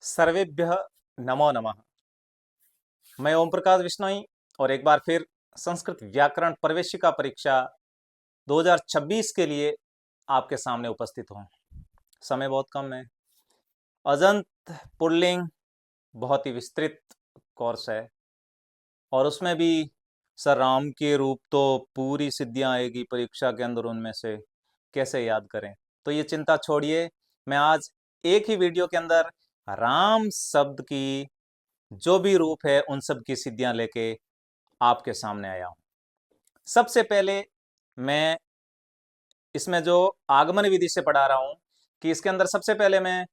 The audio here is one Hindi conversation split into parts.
सर्वेभ्यः नमो नमः। मैं ओम प्रकाश विश्नोई और एक बार फिर संस्कृत व्याकरण प्रवेशिका परीक्षा 2026 के लिए आपके सामने उपस्थित हूँ। समय बहुत कम है। अजंत पुल्लिंग बहुत ही विस्तृत कोर्स है और उसमें भी सर राम के रूप तो पूरी सिद्धियां आएगी परीक्षा के अंदर, उनमें से कैसे याद करें। तो ये चिंता छोड़िए, मैं आज एक ही वीडियो के अंदर राम शब्द की जो भी रूप है उन सब की सिद्धियां लेके आपके सामने आया हूं। सबसे पहले मैं इसमें जो आगमन विधि से पढ़ा रहा हूं कि इसके अंदर सबसे पहले मैं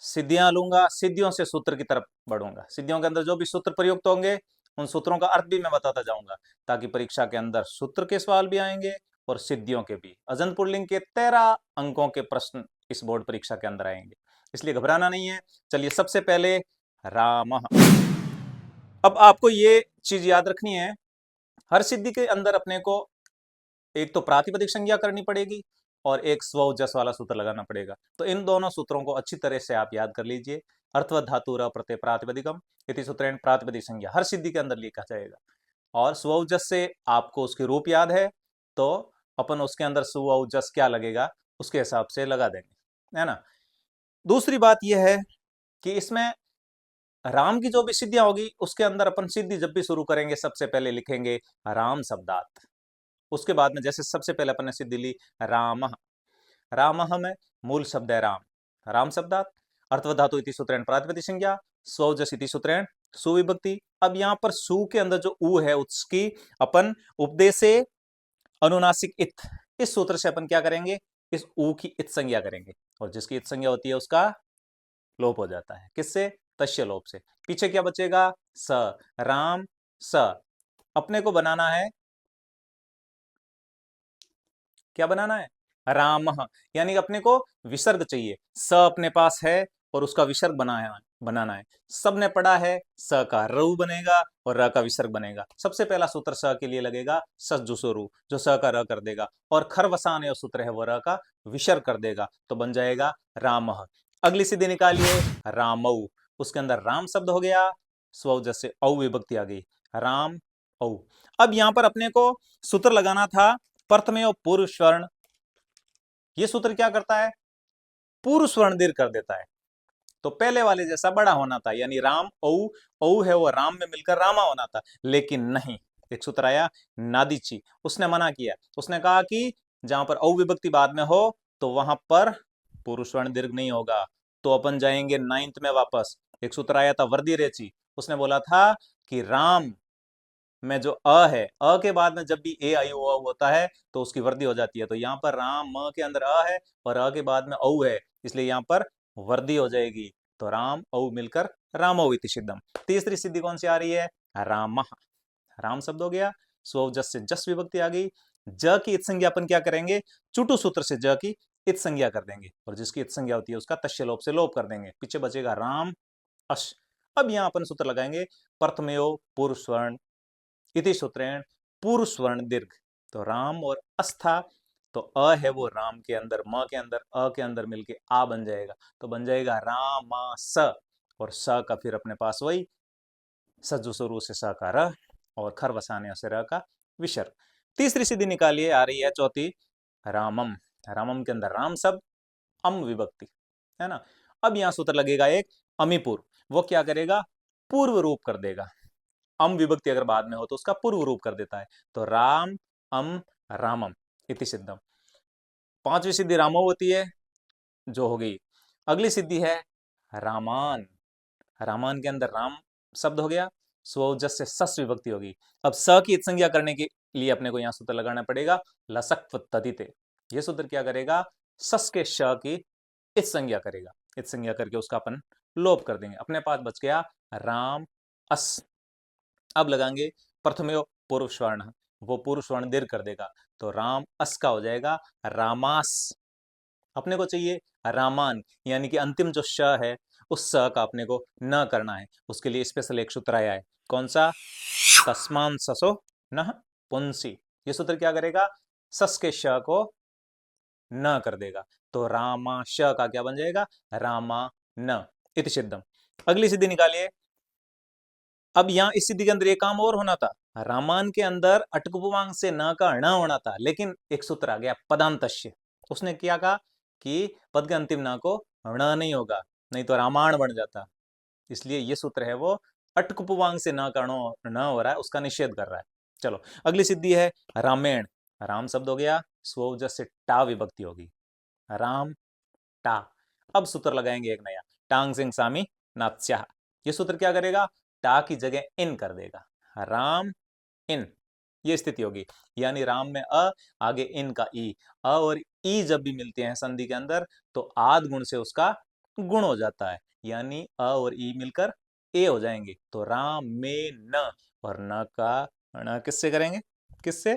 सिद्धियां लूंगा, सिद्धियों से सूत्र की तरफ बढ़ूंगा। सिद्धियों के अंदर जो भी सूत्र प्रयुक्त होंगे उन सूत्रों का अर्थ भी मैं बताता जाऊंगा, ताकि परीक्षा के अंदर सूत्र के सवाल भी आएंगे और सिद्धियों के भी। अजंत पुल्लिंग के 13 अंकों के प्रश्न इस बोर्ड परीक्षा के अंदर आएंगे, इसलिए घबराना नहीं है। चलिए, सबसे पहले राम। अब आपको ये चीज याद रखनी है, हर सिद्धि के अंदर अपने को एक तो प्रातिपदिक संज्ञा करनी पड़ेगी और एक स्व जस वाला सूत्र लगाना पड़ेगा। तो इन दोनों सूत्रों को अच्छी तरह से आप याद कर लीजिए। अर्थवत धातु र प्रत्यय प्रातिपदिकम इति सूत्रेण प्रातिपदिक संज्ञा हर सिद्धि के अंदर लिखा जाएगा। और स्वजस से आपको उसके रूप याद है तो अपन उसके अंदर स्वजस क्या लगेगा उसके हिसाब से लगा देंगे, है ना। दूसरी बात यह है कि इसमें राम की जो भी सिद्धियां होगी उसके अंदर अपन सिद्धि जब भी शुरू करेंगे सबसे पहले लिखेंगे राम शब्दात। उसके बाद में जैसे सबसे पहले अपन ने सिद्धि ली राम, राम में मूल शब्द है राम, राम शब्दात अर्थवधातु इति सूत्रेण प्रातिपदिक संज्ञा स्वजस इति सूत्रेण सुविभक्ति। अब यहां पर सु के अंदर जो उ है उसकी अपन उपदेशे अनुनासिक इत, इस सूत्र से अपन क्या करेंगे, इस उ की इत संज्ञा करेंगे और जिसकी इत संज्ञा होती है उसका लोप हो जाता है। किससे? तस्य लोप से। पीछे क्या बचेगा? स, राम स। अपने को बनाना है, क्या बनाना है? राम, यानी कि अपने को विसर्ग चाहिए। स अपने पास है और उसका विसर्ग बनाना है। सबने पढ़ा है स का रु बनेगा और र का विसर्ग बनेगा। सबसे पहला सूत्र स के लिए लगेगा सजुसुरु, जो स का र कर देगा, और खरवसान सूत्र है वो र का विसर्ग कर देगा, तो बन जाएगा राम। अगली सिद्धि निकालिए रामऊ। उसके अंदर राम शब्द हो गया, स्व जैसे औ विभक्ति आ गई, राम औ। अब यहां पर अपने को सूत्र लगाना था प्रथमेय पूर्व स्वर्ण। ये सूत्र क्या करता है? पूर्व स्वर्ण दीर्घ कर देता है। तो पहले वाले जैसा बड़ा होना था, यानी राम औ, औ है वो राम में मिलकर रामा होना था, लेकिन नहीं। एक सूत्र आया नादीची, उसने मना किया। उसने कहा कि जहां पर औ विभक्ति बाद में हो तो वहां पर पूर्व स्वर्ण दीर्घ नहीं होगा। तो अपन जाएंगे 9th में वापस। एक सूत्र आया था वर्दी रेची, उसने बोला था कि राम में जो अ है, अ के बाद में जब भी ए आई ओ होता है तो उसकी वर्दी हो जाती है। तो यहाँ पर राम म के अंदर अ है और अ के बाद में औ है, इसलिए यहाँ पर वर्दी हो जाएगी। तो राम औ मिलकर रामौ इति सिद्धम। तीसरी सिद्धि कौन सी आ रही है? राम, राम शब्द हो गया, स्व जस से जस विभक्ति आ गई। ज की इत संज्ञा अपन क्या करेंगे? चुटु सूत्र से ज की इत संज्ञा कर देंगे और जिसकी इत संज्ञा होती है उसका तस्य लोप से लोप कर देंगे। पीछे बचेगा राम अश। अब यहां अपन सूत्र लगाएंगे प्रथमयो पूर्व स्वर्ण इति सूत्रेण पूर्व स्वर्ण दीर्घ। तो राम और अस था, तो अ है वो राम के अंदर म के अंदर अ के अंदर मिलके आ बन जाएगा, तो बन जाएगा रामास। और स का फिर अपने पास वही सज्जु शुरू से स का र और खर वसाने से र का विसर्ग। तीसरी सिद्धि निकालिए, आ रही है चौथी रामम। रामम के अंदर राम शब्द अम विभक्ति, है ना। अब यहां सूत्र लगेगा एक अमीपूर्व, वो क्या करेगा? पूर्व रूप कर देगा। अम विभक्ति अगर बाद में हो तो उसका पूर्व रूप कर देता है। तो राम अम रामम इति सिद्धम। पांचवी सिद्धि रामो होती है, जो हो गई। अगली सिद्धि है रामान। रामान के अंदर राम शब्द हो गया, स्वजस से सस विभक्ति होगी। अब स की इत संज्ञा करने के लिए अपने को यहां सूत्र लगाना पड़ेगा लसक्व तदिते। यह सूत्र क्या करेगा? सस के श की इत संज्ञा करेगा, इत संज्ञा करके उसका अपन लोप कर देंगे। अपने पास बच गया राम अस। अब लगाएंगे प्रथमयो पूर्व स्वर्ण, वो पूर्व स्वर्ण दीर्घ कर देगा, तो राम अस का हो जाएगा रामास। अपने को चाहिए रामान, यानी कि अंतिम जो श है उस स का अपने को न करना है। उसके लिए स्पेशल एक सूत्र आया है, कौन सा? तस्मान ससो न पुंसी। ये सूत्र क्या करेगा? सस के श को न कर देगा, तो रामा श का क्या बन जाएगा? रामा न इति सिद्धम। अगली सिद्धि निकालिए। अब यहां इस सिद्धि के अंदर ये काम और होना था, रामान के अंदर अटकुपवांग से न का ण होना था, लेकिन एक सूत्र आ गया पदांतस्य। उसने क्या कहा कि पद के अंतिम न को ण नहीं होगा, नहीं तो रामायण बन जाता। इसलिए ये सूत्र है वो अटकुपवांग से न का न हो रहा है, उसका निषेध कर रहा है। चलो अगली सिद्धि है रामेण। राम शब्द हो गया, स्वोजस से टा विभक्ति होगी, राम टा। अब सूत्र लगाएंगे एक नया, टांग सिंह सामी नात्स्या। ये सूत्र क्या करेगा, टा की जगह इन कर देगा, राम इन, ये स्थिति होगी। यानी राम में अ, आगे इन का ई। अ और ई जब भी मिलते हैं संधि के अंदर तो आद गुण से उसका गुण हो जाता है, यानी अ और ई मिलकर ए हो जाएंगे। तो राम में न, और न का ण किससे करेंगे, किससे,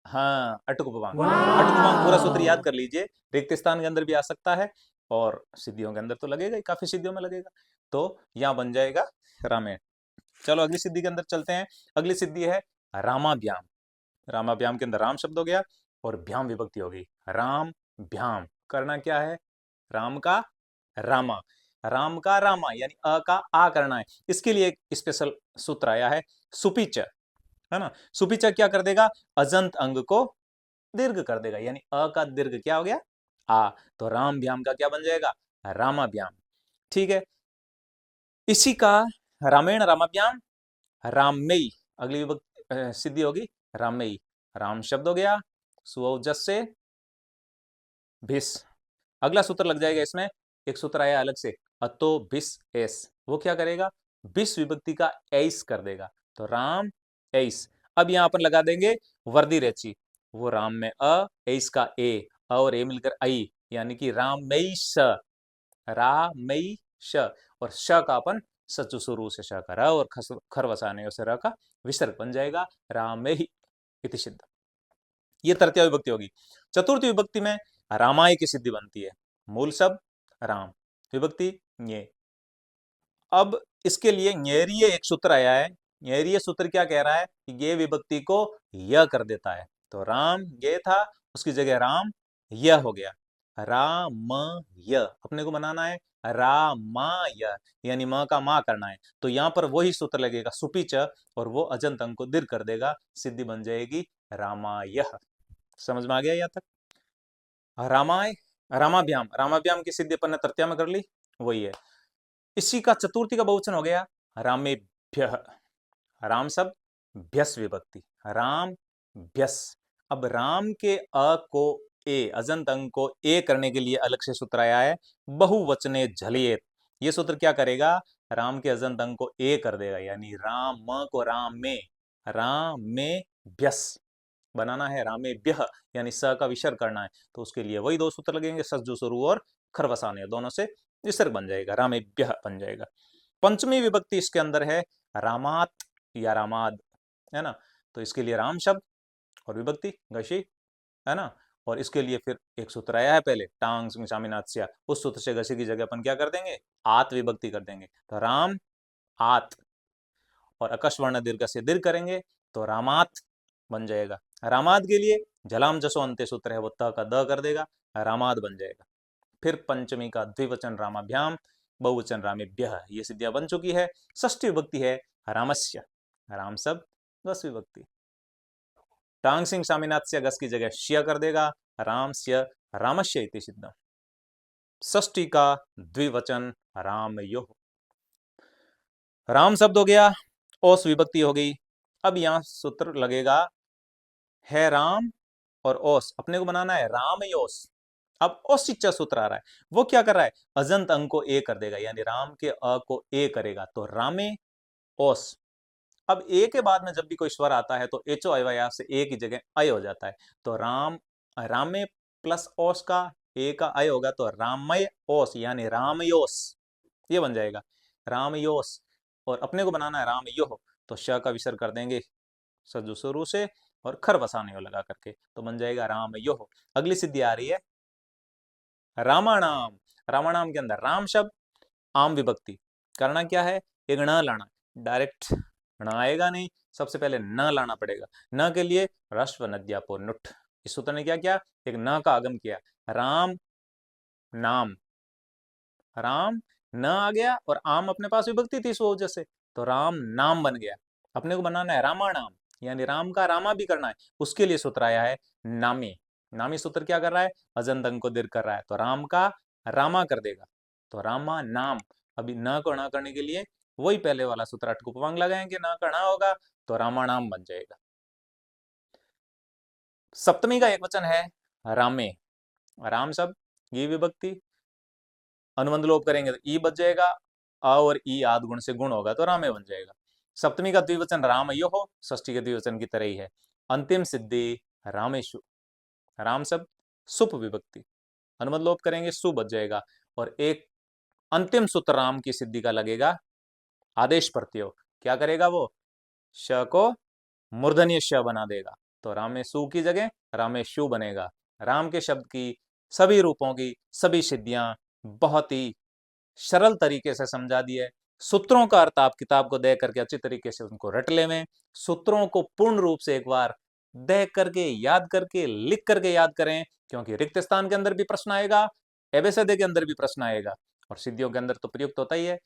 हाँ अटकुपवांग। अटकुपवांग पूरा सूत्र याद कर लीजिए, रिक्त स्थान के अंदर भी आ सकता है और सिद्धियों के अंदर तो लगेगा ही, काफी सिद्धियों में लगेगा। तो यहां बन जाएगा रामेण। चलो अगली सिद्धि के अंदर चलते हैं। अगली सिद्धि है रामाभ्याम। रामाभ्याम के अंदर राम शब्द हो गया और भ्याम विभक्ति हो गई, राम भ्याम। करना क्या है, राम का रामा, राम का रामा, यानी अ का आ करना है। इसके लिए एक स्पेशल सूत्र आया है सुपिच, है ना। सुपिच क्या कर देगा, अजंत अंग को दीर्घ कर देगा, यानी अ का दीर्घ क्या हो गया, आ। तो राम भ्याम का क्या बन जाएगा, रामाभ्याम। ठीक है, इसी का रामेण रामाभ्याम राममेय। अगली सिद्धि होगी राममेय। राम शब्द हो गया, सुअवजस से भिस। अगला सूत्र लग जाएगा इसमें, एक सूत्र आया अलग से, अतो भिस एस। वो क्या करेगा, भिस विभक्ति का एस कर देगा, तो राम एस। अब यहां अपन लगा देंगे वर्दी रेची, वो राम में अ, एस का ए, और ए मिलकर आई, यानी कि रामई श, रामई श। और श का अपन सचु शुरू से श का र, और खर वसाने से र का विसर्ग बन जाएगा रामेहि इति सिद्ध। ये तृतीय विभक्ति होगी। चतुर्थी विभक्ति में रामाय की सिद्धि बनती है, मूल शब्द राम, विभक्ति ये। अब इसके लिए न्येरीय एक सूत्र आया है। न्येरीय सूत्र क्या कह रहा है कि ये विभक्ति को य कर देता है, तो राम ये था, उसकी जगह राम य हो गया, राम य। अपने को बनाना है रामाय, यानी म का मा करना है। तो यहां पर वही सूत्र लगेगा सुपिच, और वो अजंत अंग को दीर्घ कर देगा, सिद्धि बन जाएगी रामाय। समझ में आ गया यहाँ तक। रामाय रामाभ्याम, रामाभ्याम की सिद्धि अपन ने तृतीया में कर ली, वही है। इसी का चतुर्थी का बहुवचन हो गया रामेभ्य। राम शब्द भ्यस विभक्ति, राम भ्यस। अब राम के अ को ए, अजंत अंग को ए करने के लिए अलग से सूत्र आया है बहुवचने झलियेत। ये सूत्र क्या करेगा, राम के अजंत अंग को ए कर देगा, यानी राम म को राम में भ्यस बनाना है, रामे ब्यह, यानी स का विसर्ग करना है। तो उसके लिए वही दो सूत्र लगेंगे, सज्जु स्वरू और खरवसाने, दोनों से विसर्ग बन जाएगा, रामे ब्यह बन जाएगा। पंचमी विभक्ति इसके अंदर है रामात या रामाद, है ना। तो इसके लिए राम शब्द और विभक्ति गशी, है ना। और इसके लिए फिर एक सूत्र आया है पहले, टांग स्वामीनाथ्या, उस सूत्र से गशी की जगह अपन क्या कर देंगे, आत विभक्ति कर देंगे, तो राम आत। और अकस्वर्ण दीर्घ से दीर्घ करेंगे तो रामात बन जाएगा। रामाद के लिए जलाम जसो अंत्य सूत्र है, वो त का द कर देगा, रामाद बन जाएगा। फिर पंचमी का द्विवचन रामाभ्याम, बहुवचन रामेभ्यः, ये सिद्धियां बन चुकी है। षष्ठी विभक्ति है रामस्य, राम शब्द गस विभक्ति, टांग सिंह स्वामीनाथ से गस की जगह श्य कर देगा, रामस्य रामस्य इति सिद्ध। षष्ठी का द्विवचन रामयोः। राम शब्द हो गया, ओस विभक्ति हो गई। अब यहां सूत्र लगेगा है राम और ओस, अपने को बनाना है रामयोस। अब ओसिच सूत्र आ रहा है, वो क्या कर रहा है, अजंत अंग को ए कर देगा, यानी राम के अ को ए करेगा, तो रामे ओस। अब ए के बाद में जब भी कोई स्वर आता है तो एचो अयवया से ए की जगह अय हो जाता है, तो रामे प्लस ओस का ए का अय होगा, तो रामय ओस, यानी रामयोस, ये बन जाएगा रामयोस। और अपने को बनाना है रामयोह, तो श का विसर्ग कर देंगे सजु शुरू से और खर बसाने लगा करके, तो बन जाएगा रामयोह। अगली सिद्धि आ रही है रामाणाम। रामाणाम के अंदर राम शब्द आम विभक्ति, करना क्या है, एक न लाना, डायरेक्ट न आएगा नहीं, सबसे पहले न लाना पड़ेगा। न के लिए रस्व नद्यापो नुठ, इस सूत्र ने क्या किया, एक न का आगम किया, राम नाम, राम न आ गया और आम अपने पास विभक्ति थी इस वजह से, तो राम नाम बन गया। अपने को बनाना है रामानाम, यानी राम का रामा भी करना है, उसके लिए सूत्र आया है नामी। नामी सूत्र क्या कर रहा है, अजंत अंग को दीर्घ कर रहा है, तो राम का रामा कर देगा, तो रामा नाम। अभी न को न करने के लिए वही पहले वाला सूत्र अटकुपवांग लगाएंगे, न का न होगा तो रामानाम बन जाएगा। सप्तमी का एक वचन है रामे, राम शब्द ये विभक्ति, अनुबंध लोप करेंगे तो ई बच जाएगा, अ और ई आद गुण से गुण होगा तो रामे बन जाएगा। सप्तमी का द्विवचन राम यो हो, षष्ठी के द्विवचन की तरह ही है। अंतिम सिद्धि रामेशु, राम शब्द सुप विभक्ति, अनुबंध लोप करेंगे सु बच जाएगा, और एक अंतिम सूत्र राम की सिद्धि का लगेगा आदेश प्रत्यय, क्या करेगा वो, श को मूर्धन्य श बना देगा, तो रामेशु की जगह रामेशु बनेगा। राम के शब्द की सभी रूपों की सभी सिद्धियां बहुत ही सरल तरीके से समझा दी है। सूत्रों का अर्थ आप किताब को देख करके अच्छी तरीके से उनको रट लेवें, सूत्रों को पूर्ण रूप से एक बार देख करके याद करके लिख करके याद करें, क्योंकि रिक्त स्थान के अंदर भी प्रश्न आएगा, एबेसदे के अंदर भी प्रश्न आएगा, और सिद्धियों के अंदर तो प्रयुक्त होता ही है।